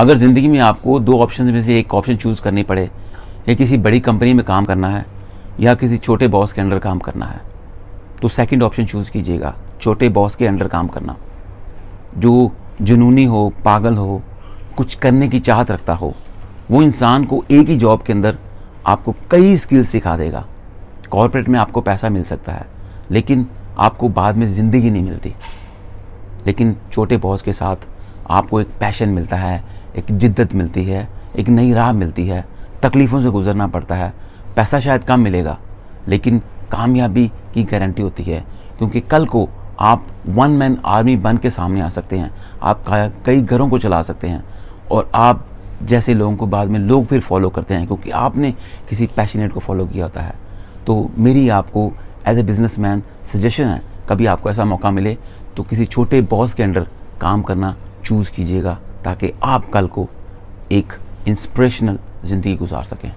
अगर ज़िंदगी में आपको दो ऑप्शन में से एक ऑप्शन चूज़ करनी पड़े, या किसी बड़ी कंपनी में काम करना है या किसी छोटे बॉस के अंडर काम करना है, तो सेकंड ऑप्शन चूज़ कीजिएगा, छोटे बॉस के अंडर काम करना। जो जुनूनी हो, पागल हो, कुछ करने की चाहत रखता हो, वो इंसान को एक ही जॉब के अंदर आपको कई स्किल्स सिखा देगा। कॉर्पोरेट में आपको पैसा मिल सकता है, लेकिन आपको बाद में ज़िंदगी नहीं मिलती। लेकिन छोटे बॉस के साथ आपको एक पैशन मिलता है, एक जिद्दत मिलती है, एक नई राह मिलती है, तकलीफ़ों से गुजरना पड़ता है। पैसा शायद कम मिलेगा, लेकिन कामयाबी की गारंटी होती है, क्योंकि कल को आप वन मैन आर्मी बन के सामने आ सकते हैं। आप कई घरों को चला सकते हैं, और आप जैसे लोगों को बाद में लोग फिर फॉलो करते हैं, क्योंकि आपने किसी पैशनेट को फॉलो किया होता है। तो मेरी आपको एज ए बिजनेसमैन सजेशन है, कभी आपको ऐसा मौका मिले तो किसी छोटे बॉस के अंडर काम करना चूज़ कीजिएगा, ताकि आप कल को एक इंस्पिरेशनल ज़िंदगी गुजार सकें।